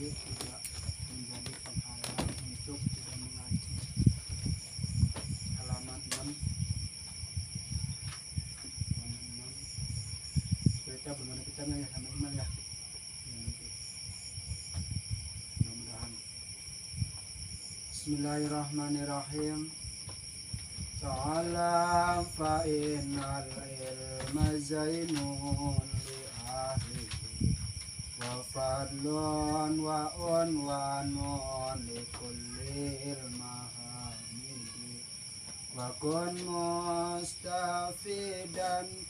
adik tidak menjadi penghalang untuk tidak mengaji. Halaman 6. Baca bagaimana kita ya sama Iman ya. Mudah-mudahan. Bismillahirrahmanirrahim. Ta'alam fa innal ilma zainun li ahlihi wa fadlun wa unwanun li kulli mahamidi wa kun mustafidan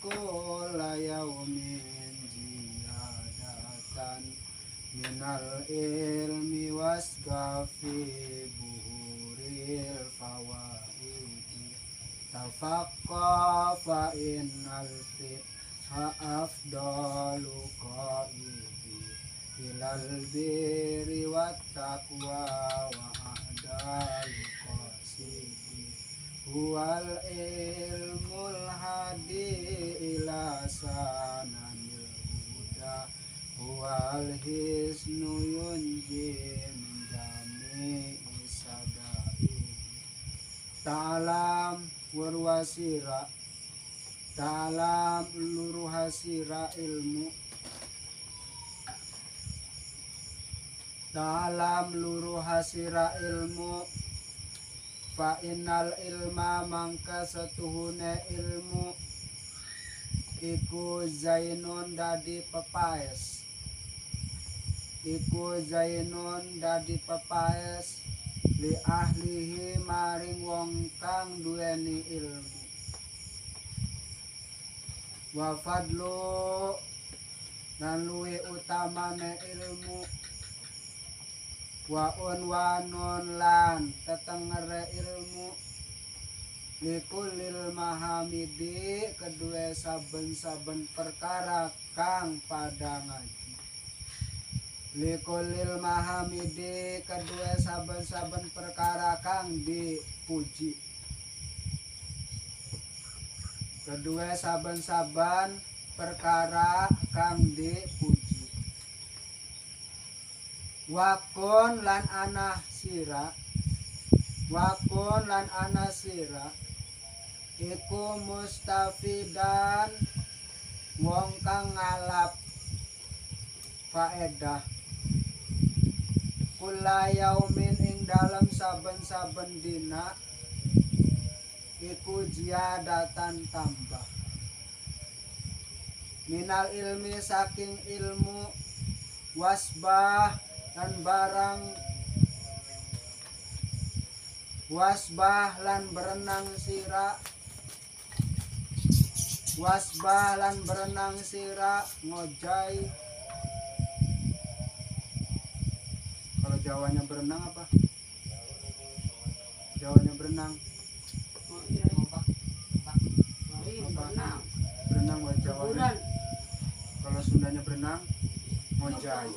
kulla yawmin ziyadatan minal ilmi wasgafi buhuril fawaidi tafaqqa fa innal fiqha afdalu qaidi ilal birri wat taqwa wa a'dalu qasidi huwal ilmul hadi ila sananil huda huwal hisnu yunji min jami'i sadaidi ta'alam warwasira ta'alam luruhasira ilmu ta'alam luruhasira ilmu fa innal ilma mangka satuhune ilmu iku zainun dadi pepaes iku zainun dadi pepaes li ahlihi maring wong kang duweni ilmu wa fadlu lan luwe utamane ilmu wa unwanun lan tetengere ilmu likulil mahamidi kedua saben-saben perkara kang pada ngaji likulil mahamidi kedua saben-saben perkara kang dipuji kedua saben-saben perkara kang dipuji wakun lan ana sira wakun lan ana sira iku mustafidan wong kang ngalap faedah kula yaumin ing dalam saben-saben dina iku ziyadatan tambah minal ilmi saking ilmu wasbah dan barang wasbah lan berenang sira wasbah lan berenang sira ngojai kalau Jawanya berenang apa Jawanya berenang berenang buat Jawanya kalau Sundanya berenang ngojai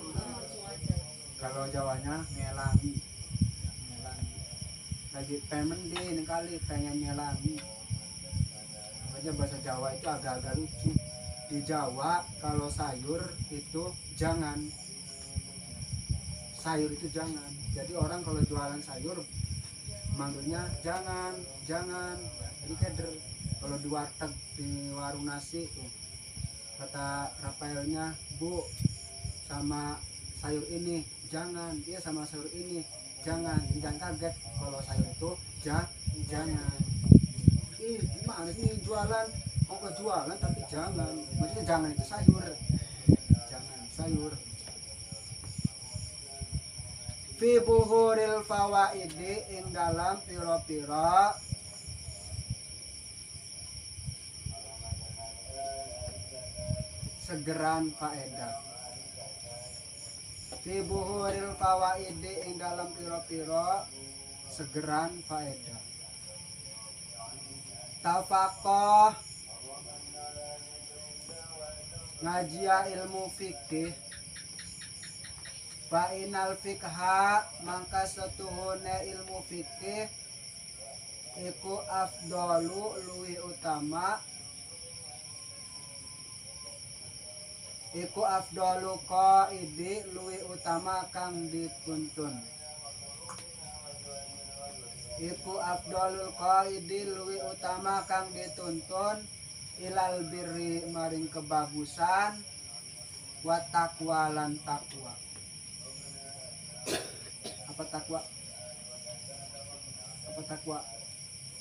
kalau Jawanya ngelangi lagi pengen ini kali pengen nyelangi makanya bahasa Jawa itu agak-agak lucu di Jawa kalau sayur itu jangan jadi orang kalau jualan sayur manggilnya jangan jadi keder kalau di warteg di warung nasi tuh kata Rafaelnya bu sama sayur ini jangan dia sama sayur ini jangan kaget kalau sayur itu jangan gimana sih jualan mau ke jualan tapi jangan maksudnya jangan itu sayur jangan sayur fi buhuril fawaidi ing dalam piro-piro segeran faedah fi buhuril fawaidi ing dalam piro-piro segeran faedah tafaqoh ngajia ilmu fikih fa inal fikha mangka setuhune ilmu fikih iku afdalu luwi utama iku afdalu qaidi luwih utama kang dituntun. Iku afdalul qaidi luwih utama kang dituntun ilal birri maring kebagusan wa taqwa lan takwa. Apa takwa? Apa takwa?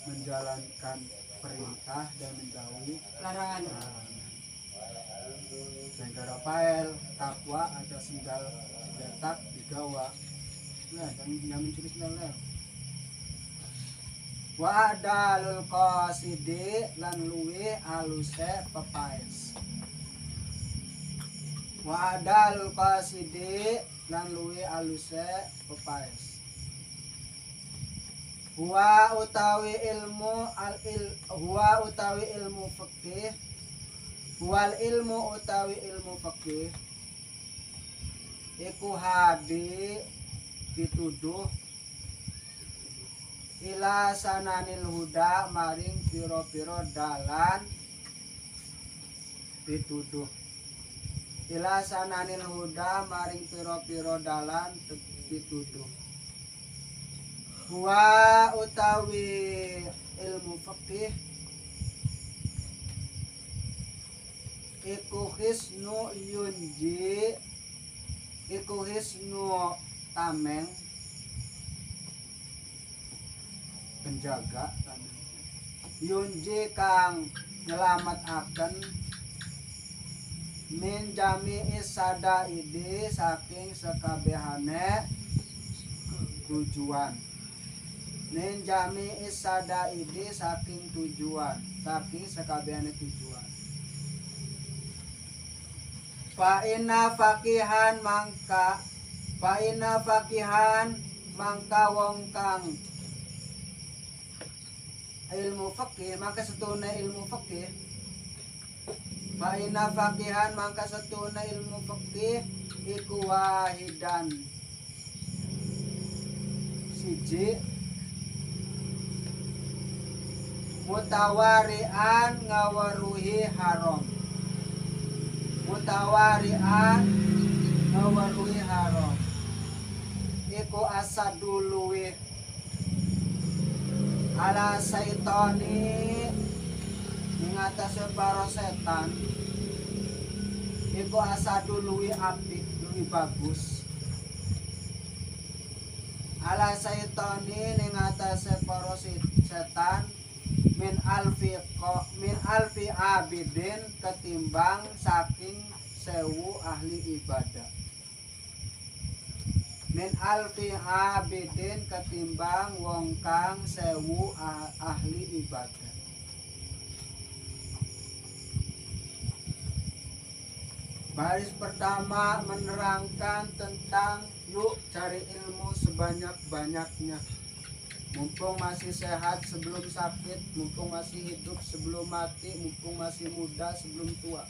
Menjalankan perintah dan menjauhi larangan. Negara pael takwa ada sendal letak digawa. Nah, dan mencuri sendal. Wa dalul qasidi lan luwe aluse pepaes. Wa dalul qasidi lan luwe aluse pepaes. Huwa utawi ilmu fikih. Wal ilmu utawi ilmu fikih iku hadi dituduh ila sananil huda maring piro-piro dalan dituduh ila sananil huda maring piro-piro dalan dituduh. Wa utawi ilmu fikih iku hisnu yunji iku hisnu tameng penjaga yunji kang nyelametake min jami'i sadaidi saking sekabehane tujuan. Min jami'i sadaidi saking tujuan, saking sekabehane tujuan. Fa inna faqihan mangka wong kang ilmu fikih maka setune ilmu fikih. Fa inna faqihan mangka setune ilmu fikih iku wahidan siji mutawarian ngawaruhi haram. Mutawarian ngawaruhi haram iku asaduluwi ala saitani ngatasi para setan iku asaduluwi apik luwi bagus ala saitani ngatasi para setan min alfi abidin ketimbang saking 1000 ahli ibadah. Min alfi abidin ketimbang wong kang 1000 ahli ibadah. Baris pertama menerangkan tentang yuk cari ilmu sebanyak-banyaknya. Mumpung masih sehat sebelum sakit, mumpung masih hidup sebelum mati, mumpung masih muda sebelum tua.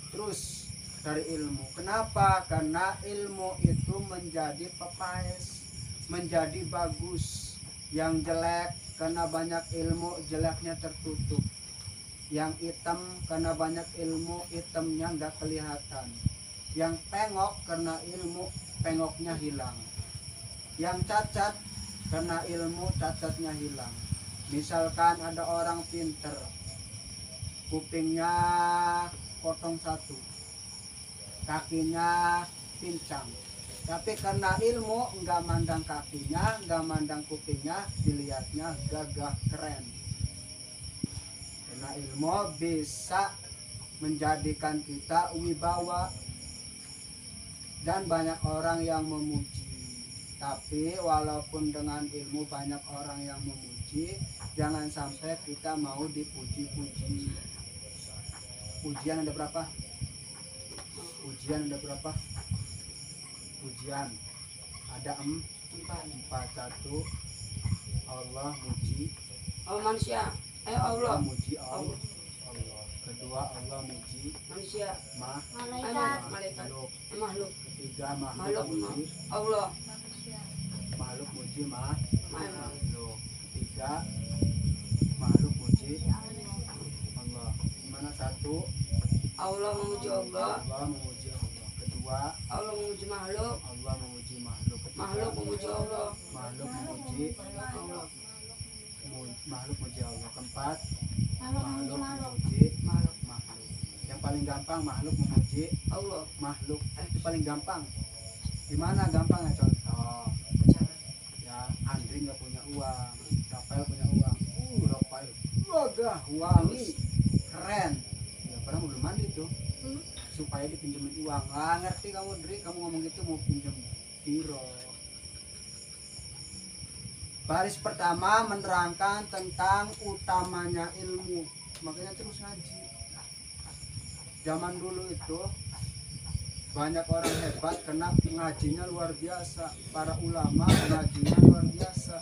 Terus cari ilmu. Kenapa? Karena ilmu itu menjadi pepaes, menjadi bagus. Yang jelek karena banyak ilmu, jeleknya tertutup. Yang hitam karena banyak ilmu, hitamnya nggak kelihatan. Yang pengok karena ilmu, pengoknya hilang. Yang cacat karena ilmu, cacatnya hilang. Misalkan ada orang pinter, kupingnya potong satu, kakinya pincang, tapi karena ilmu nggak mandang kakinya, nggak mandang kupingnya, dilihatnya gagah keren. Karena ilmu bisa menjadikan kita wibawa dan banyak orang yang memuji. Tapi walaupun dengan ilmu banyak orang yang memuji, jangan sampai kita mau dipuji-puji. Ujian ada berapa? Ujian ada berapa? Ujian ada 4. 1 Allah muji. Oh manusia. Allah Muji Allah. Kedua Allah muji manusia. Malaikat. Makhluk. Ketiga makhluk muji Allah. Makhluk muji makhluk. Ketiga makhluk muji Allah. Mana 1 Allah memuji Allah. Allah memuji kedua Allah memuji makhluk. Allah memuji makhluk. Ketiga, Makhluk memuji Allah. makhluk memuji Allah. makhluk memuji Allah. Keempat, Makhluk makhluk makhluk. memuji Makhluk. makhluk. Yang paling gampang makhluk memuji Allah. makhluk. Itu paling gampang. Gimana gampangnya? Contoh, ya Andri nggak punya uang, Rafael punya uang. Rafael wagah wangi keren ya, pernah mobil mandi tuh supaya dipinjemin uang. Lah ngerti kamu Dri, kamu ngomong gitu mau pinjem biro. Baris pertama menerangkan tentang utamanya ilmu, makanya terus ngaji. Zaman dulu itu banyak orang hebat karena ngajinya luar biasa, para ulama ngajinya luar biasa.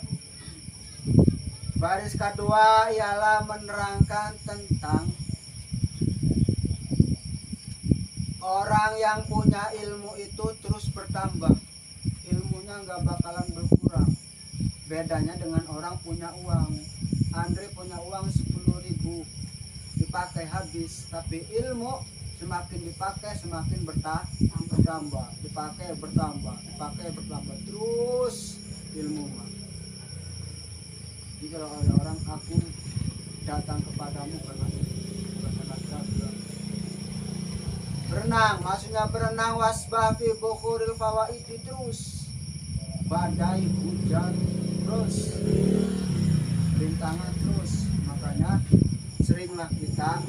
Baris kedua ialah menerangkan tentang orang yang punya ilmu itu terus bertambah, ilmunya nggak bakalan berkurang. Bedanya dengan orang punya uang. Andre punya uang 10.000 dipakai habis, tapi ilmu semakin dipakai semakin bertambah, dipakai bertambah terus ilmu mah. Jadi kalau ada orang, aku datang kepadamu karena berenang, maksudnya berenang wasbah fi bukhuril fawaidi, terus badai hujan terus rintangan terus. Makanya seringlah kita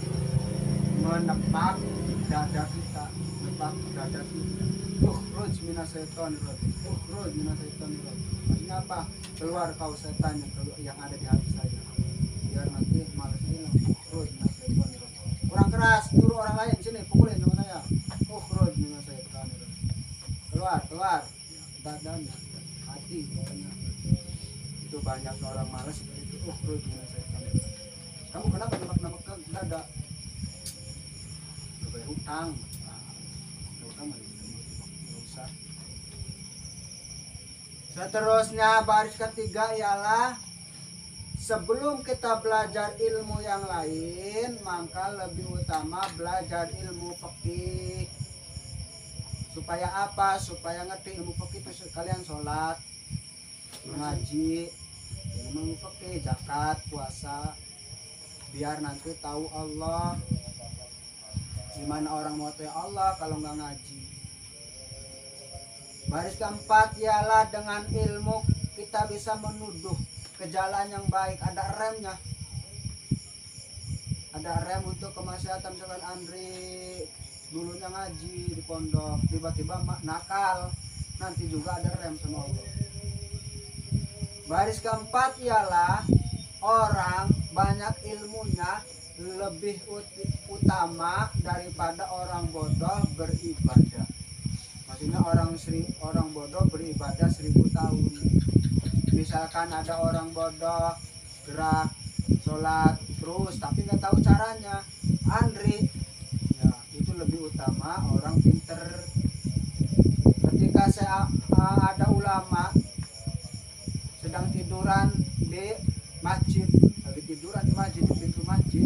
menepak dada kita, nepak dada kita. Ukhruj minasyaitonir rajim, ukhruj minasyaitonir rajim. Maksudnya apa? Keluar kau setan yang ada di hati saya, biar nanti malas hilang. Ukhruj minasyaitonir rajim. Kurang keras, nyuruh orang lain sini pukulin sama saya. Ukhruj minasyaitonir rajim. Keluar dadanya, hati pokoknya. Itu banyak orang malas seperti itu. Ukhruj minasyaitonir rajim. Kamu kenapa nemak dada? Bayar hutang. Seterusnya baris ketiga ialah sebelum kita belajar ilmu yang lain, maka lebih utama belajar ilmu fikih. Supaya apa? Supaya ngerti ilmu fikih itu kalian sholat, ngaji, ilmu fikih, zakat, puasa, biar nanti tahu Allah. Gimana orang mau tahu Allah kalau nggak ngaji? Baris keempat ialah dengan ilmu kita bisa menuduh ke jalan yang baik. Ada remnya, ada rem untuk kemaksiatan. Misalkan Andri dulunya ngaji di pondok, tiba-tiba nakal, nanti juga ada rem sama Allah. Baris keempat ialah orang banyak ilmunya lebih utama daripada orang bodoh beribadah. Maksudnya orang bodoh beribadah 1000 tahun. Misalkan ada orang bodoh gerak sholat terus tapi nggak tahu caranya, Andri ya itu lebih utama orang pinter. Ketika ada ulama sedang tiduran di masjid, lagi tiduran di masjid, di pintu masjid,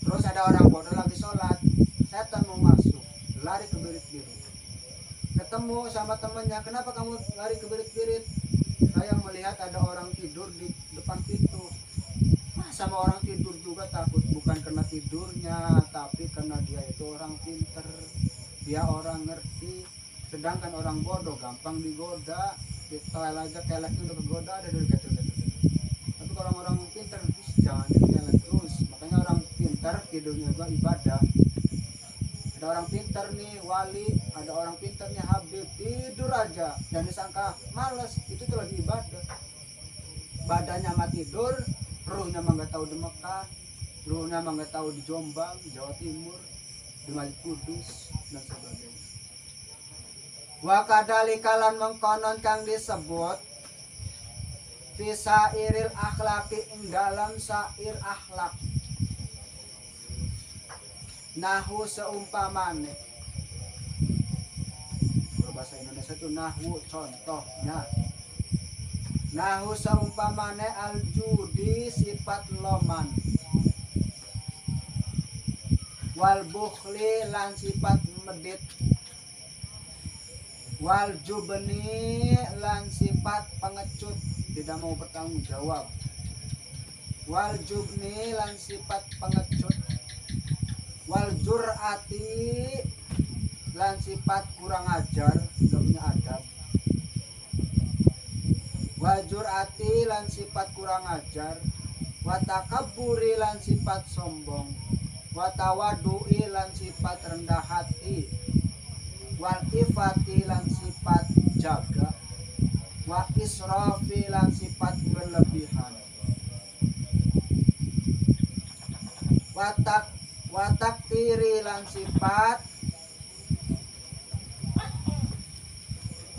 terus ada orang bodoh lagi sholat, setan mau masuk, lari ke birit-birit, ketemu sama temennya, kenapa kamu lari ke birit-birit? Saya melihat ada orang tidur di depan pintu. Sama orang tidur juga takut, bukan karena tidurnya, tapi karena dia itu orang pinter, dia orang ngerti. Sedangkan orang bodoh gampang digoda, ditoel aja keleknya udah kegoda, ada dari gatel-gatel. Tapi kalau orang pinter jangan kelek terus. Makanya orang pinter tidurnya juga ibadah. Ada orang pinter nih wali, ada orang pinter nih habib, tidur aja dan disangka males, itu tuh lagi ibadah. Badannya mah tidur, ruhnya mah nggak tahu di Mekah, ruhnya mah nggak tahu di Jombang, Jawa Timur, di Malik Kudus dan sebagainya. Wa kadalikalan mengkonon kang disebut fisairil akhlaki ing dalam sair akhlak. Nahu seumpamane. Kalau bahasa Indonesia itu nahu contohnya. Nahu seumpamane aljudi sifat loman. Wal bukhli lan sifat medit. wal jubni lan sifat pengecut tidak mau bertanggung jawab. Wal jubni lan sifat pengecut. Wal jur'ati lan sifat kurang ajar, tidak punya adab. Wal jur'ati lan sifat kurang ajar. Wa takabburi lan sifat sombong. Wa tawadu'i lan sifat rendah hati. Wal ifati lan sifat jaga. Wa israfi lan sifat berlebihan. Wa taktiri lan sifat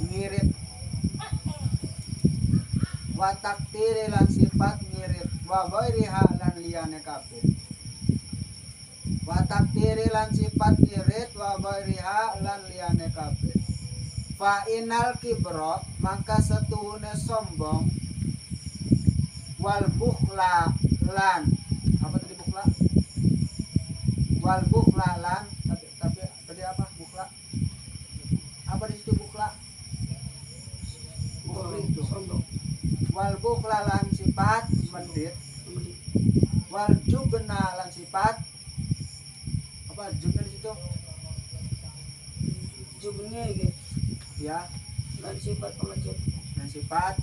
ngirit. Wa taktiri lan sifat ngirit. Wa ghairiha lan liyane kabeh. Wa taktiri lan sifat ngirit. Wa ghairiha lan liyane kabeh. Fa inal kibra maka setuhune sombong. Wal bukhla lan apa tadi bukhla? Wal bukhla lan tapi tadi apa bukhla? Apa di situ bukhla? Bukhli itu. Wal bukhla lan sifat mendit. Wal jubna lan sifat apa jubna di situ? Jubnya gitu. Ya, Dan sifat pengecut. dan sifat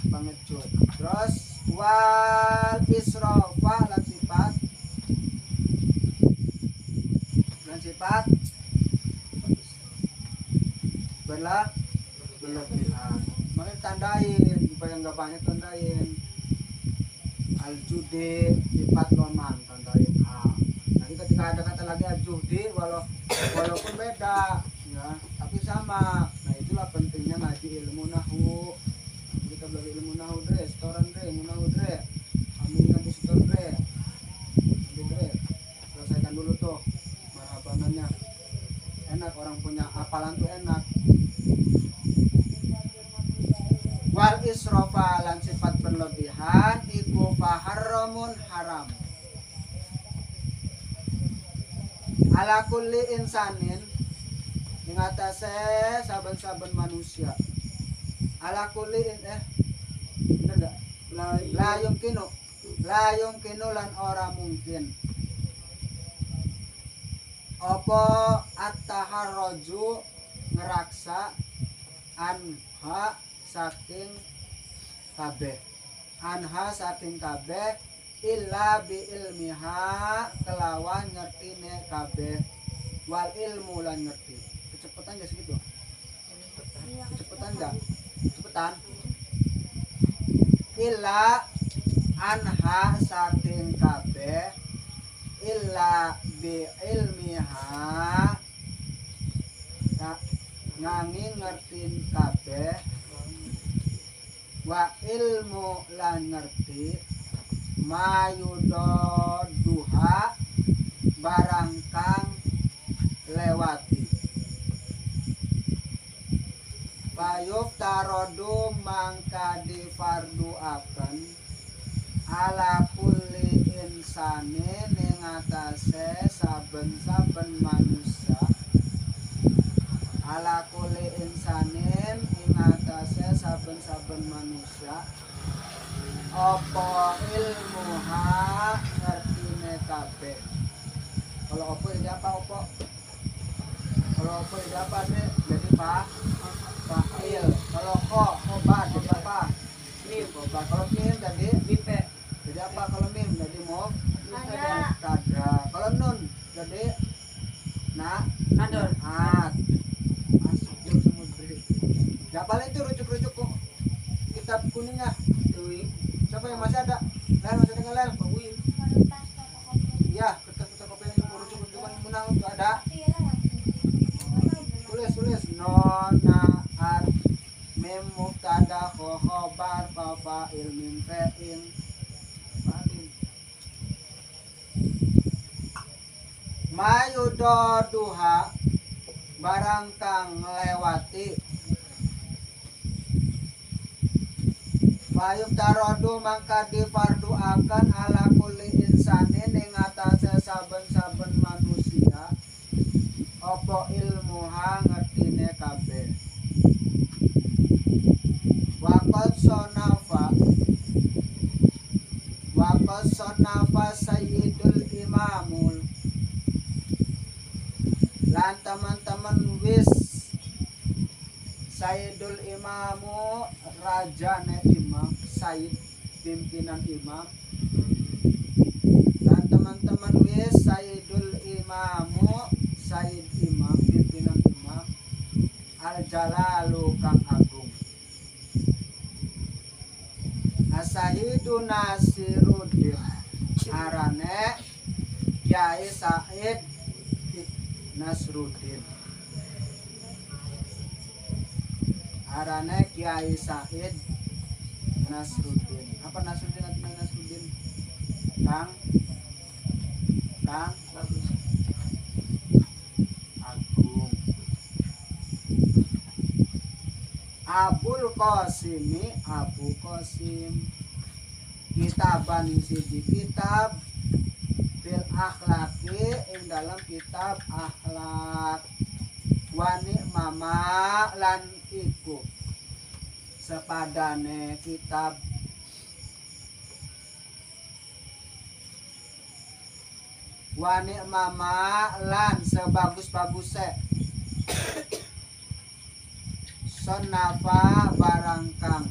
pengecut. Terus wal israfa lan sifat berlebihan. Makanya tandain supaya nggak banyak tandain. Al judi sifat loman tandain A. Nanti ketika ada kata lagi al judi walaupun beda ya, tapi sama. Nah itulah pentingnya ngaji ilmu nahwu. Kita belajar ilmu nahwu dre, setoran dre, ilmu nahwu dre. Ambil nanti setor dre. Nanti dre. Selesaikan dulu tuh marhabanannya. Enak orang punya hafalan tuh enak. Wal israfa lan sifat berlebihan iku faharramun haram. Ala kulli insanin ing atase saben-saben manusia. Ala kulli bener enggak? La yumkinu lan ora mungkin. Apa at-taharraju ngeraksa anha saking kabeh. Anha saking kabeh illa bi ilmiha kelawan ngertine kabeh. Wal ilmu lan ngerti. Kecepatan enggak segitu? Kecepatan enggak? Cepetan. Illa anha saking kabeh illa bi ilmiha ngangin ngertin kabeh wa ilmu lan ngerti mayudoduha barang kang lewati. Payuf tarodu mangka difardu akan ala kulli insane ning atase saben-saben manusia. Ala kulli insanin ing atase saben-saben manusia. Apa ilmuha ngertine kabeh. Kalau apa jadi apa opo? Kalau apa jadi apa deh? Jadi fa'il. Kalau khobar jadi apa? Mim. Khobar. Kalau mim jadi Bipe. jadi apa? Kalau mim jadi Ada. kada. Kalau nun jadi Nador. Masuk semudri. Gapal itu rujuk-rujuk kok kitab kuningnya. Dui. Siapa yang masih ada? Lel masih ada ngelel? Pawi. Iya, kertas kopi yang rujuk-rujukan munang itu ada. Tulis nonaat mim mubtada khobar fa'il mim fa'il. Mayudoduha barang kang ngelewati. Fayub tarodu mangka difardu akan ala kulli insanin ing atase saben-saben manusia apa ilmuha ngertine kabeh. Waqad sonafa sayyidul imamul, lan teman-teman wis sayyidul imamu rajane imam, sayyid pimpinan imam, dan teman-teman wis sayyidul imamu sayyid imam pimpinan imam al jalalu kang agung asahidu Nasiruddin arane Kyai Said Nasruddin, arane Kyai Said Nasruddin. Apa Nasruddin artinya Nasruddin? Kang bagus. agung. Abul Qasimi Abu Qasim, kitaban siji kitab fil akhlaki ing dalam kitab akhlak, wani mama lan iku sepadane kitab wani mama lan sebagus-baguse sonafa barangkang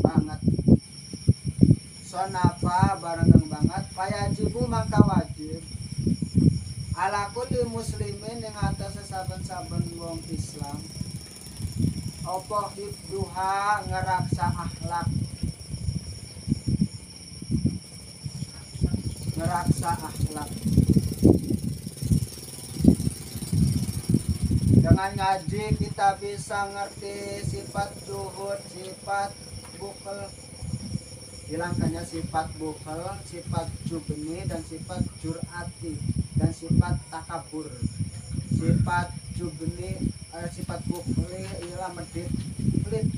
banget, sonafa barangkang banget, payajibu mangka wajib ala kulli muslimin yang atas saben-saben wong Islam apa hifduha ngeraksa akhlak, ngeraksa akhlak. Dengan ngaji kita bisa ngerti sifat zuhud, sifat bukhl, hilangkannya sifat bukhl, sifat jubni dan sifat jur'ati dan sifat takabur. Sifat jubni, sifat bukhli ialah medit, pelit.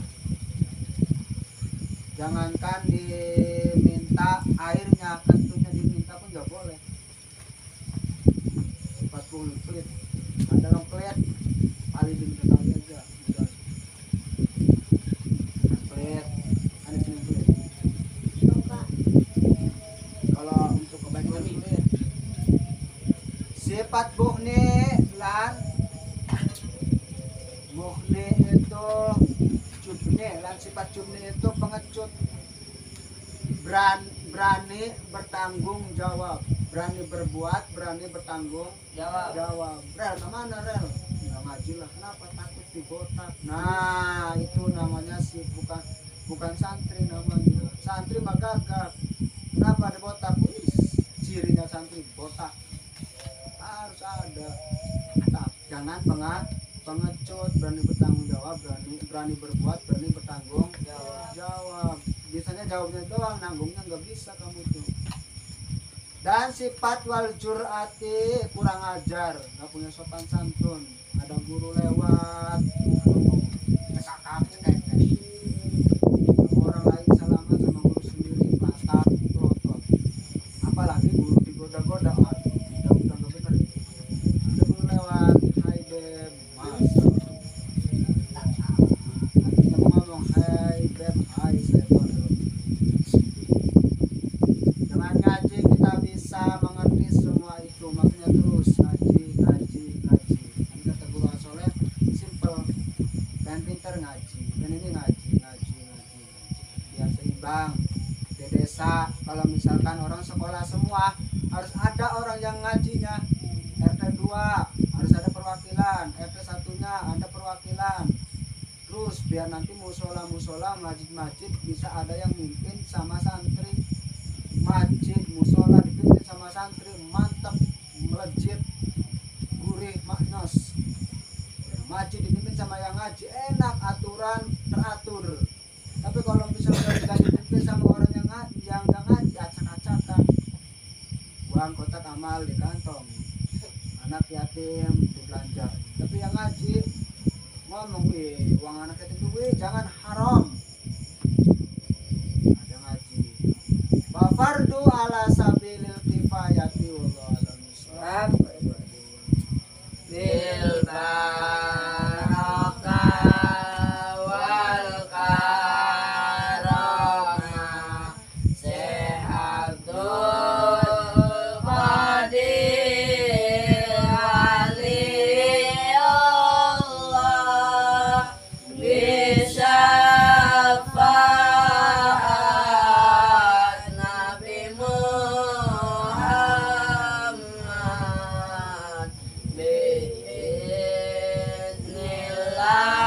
Jangankan diminta airnya, kentutnya diminta pun nggak boleh. Sifat bukhli pelit, ada orang pelit paling diminta kali aja udah pelit, ada sini pelit. Kalau untuk kebaikan pelit. Sifat bukhli lan bukhli itu jubni, lan sifat jubni itu pengecut, berani bertanggung jawab, berani berbuat, berani bertanggung jawab. Rel kemana rel? Nggak ngaji lah, kenapa? Takut dibotak. Nah itu namanya bukan santri namanya. Santri mah gagap. Kenapa dibotak? Cirinya santri botak harus ada. Jangan pengecut, berani bertanggung jawab, berani berbuat, berani bertanggung jawab. Biasanya jawabnya doang, nanggungnya nggak bisa kamu tuh. Dan sifat wal jur'ati, kurang ajar, nggak punya sopan santun. Ada guru lewat, kakak sama orang lain salaman, sama guru sendiri patah melotot. Apalagi guru digoda-goda, udah nggak bener. Ada guru lewat, hai beb, mas. Artinya mau ngomong, hai beb, hai setan. Dengan ngaji kita bisa mengerti semua itu, makanya terus ngaji. Ini kata guru Asoleh, simple, dan pinter ngaji, dan ini ngaji, biar seimbang. Di desa, kalau misalkan orang sekolah semua, harus ada orang yang ngajinya. RT 2 harus ada perwakilan, RT 1-nya ada perwakilan. Terus biar nanti musola, masjid bisa ada yang mimpin sama santri. Masjid, musola dipimpin sama santri, mantap, melejit, gurih, maknos. Masjid dipimpin sama yang ngaji, enak, aturan teratur. Tapi kalau misalnya tidak dipimpin sama orang yang nggak ngaji, acak-acakan, uang kotak amal di kantong, anak yatim dibelanja. Tapi yang ngaji ngomong, uang anak yatim itu jangan haram. Ada ngaji. Fardu ala sabilil kifayati wallahu a'lam bishawab. Bil barakah Bye.